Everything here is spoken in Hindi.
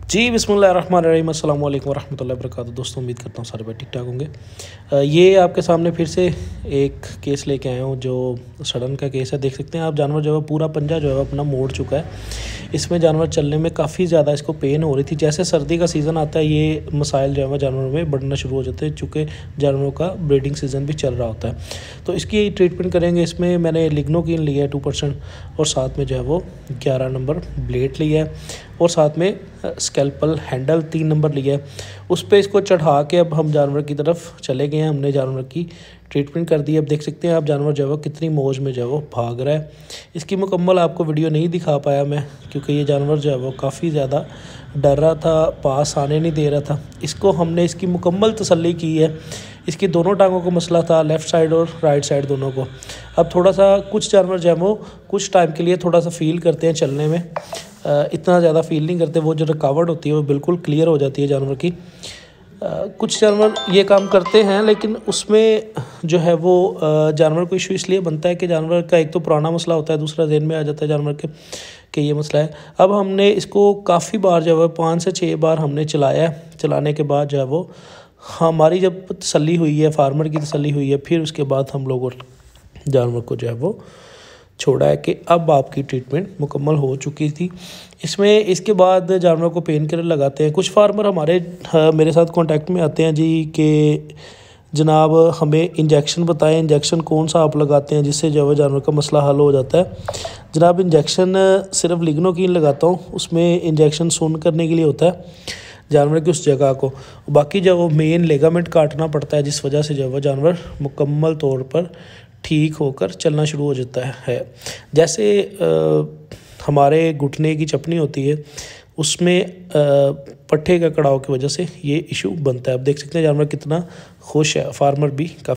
जी बिस्मिल्लाहिर्रहमानिर्रहीम, अस्सलाम वालेकुम रहमतुल्लाहि व बरकातहू। दोस्तों, उम्मीद करता हूँ सारे भाई ठीक ठाक होंगे। ये आपके सामने फिर से एक केस लेके आया हूँ जो सड़न का केस है। देख सकते हैं आप, जानवर जो है पूरा पंजा जो है अपना मोड़ चुका है। इसमें जानवर चलने में काफ़ी ज़्यादा इसको पेन हो रही थी। जैसे सर्दी का सीज़न आता है ये मसाइल जो है जानवरों में बढ़ना शुरू हो जाते हैं, चूँकि जानवरों का ब्रीडिंग सीज़न भी चल रहा होता है। तो इसकी ट्रीटमेंट करेंगे। इसमें मैंने लिग्नोकीन लिया है 2% और साथ में जो है वो 11 नंबर ब्लेड लिया है और साथ में स्कैल्पल हैंडल 3 नंबर लिया है। उस पर इसको चढ़ा के अब हम जानवर की तरफ चले गए हैं। हमने जानवर की ट्रीटमेंट कर दी है। अब देख सकते हैं आप जानवर जो है वो कितनी मौज में जो है वो भाग रहा है। इसकी मुकम्मल आपको वीडियो नहीं दिखा पाया मैं, क्योंकि ये जानवर जो है वो काफ़ी ज़्यादा डर रहा था, पास आने नहीं दे रहा था। इसको हमने इसकी मुकम्मल तसल्ली की है। इसकी दोनों टांगों को मसला था, लेफ़्ट साइड और राइट साइड दोनों को। अब थोड़ा सा कुछ जानवर जो है वो कुछ टाइम के लिए थोड़ा सा फील करते हैं चलने में, इतना ज़्यादा फील नहीं करते। वो जो रुकावट होती है वो बिल्कुल क्लियर हो जाती है जानवर की। कुछ जानवर ये काम करते हैं, लेकिन उसमें जो है वो जानवर को इशू इसलिए बनता है कि जानवर का एक तो पुराना मसला होता है, दूसरा ज़हन में आ जाता है जानवर के कि ये मसला है। अब हमने इसको काफ़ी बार जो है 5 से 6 बार हमने चलाया है। चलाने के बाद जो है वो हमारी जब तसल्ली हुई है, फार्मर की तसल्ली हुई है, फिर उसके बाद हम लोगों जानवर को जो है वो छोड़ा है कि अब आपकी ट्रीटमेंट मुकम्मल हो चुकी थी। इसमें इसके बाद जानवर को पेन किलर लगाते हैं। कुछ फार्मर हमारे मेरे साथ कांटेक्ट में आते हैं जी कि जनाब हमें इंजेक्शन बताएं, इंजेक्शन कौन सा आप लगाते हैं जिससे जो है जानवर का मसला हल हो जाता है। जनाब इंजेक्शन सिर्फ लिग्नोकीन लगाता हूँ, उसमें इंजेक्शन सुन्न करने के लिए होता है जानवर की उस जगह को। बाकी जब वो मेन लेगामेंट काटना पड़ता है, जिस वजह से जो है जानवर मुकम्मल तौर पर ठीक होकर चलना शुरू हो जाता है। जैसे हमारे घुटने की चपनी होती है, उसमें पट्टे का कड़ाव की वजह से ये इशू बनता है। अब देख सकते हैं जानवर कितना खुश है, फार्मर भी काफ़ी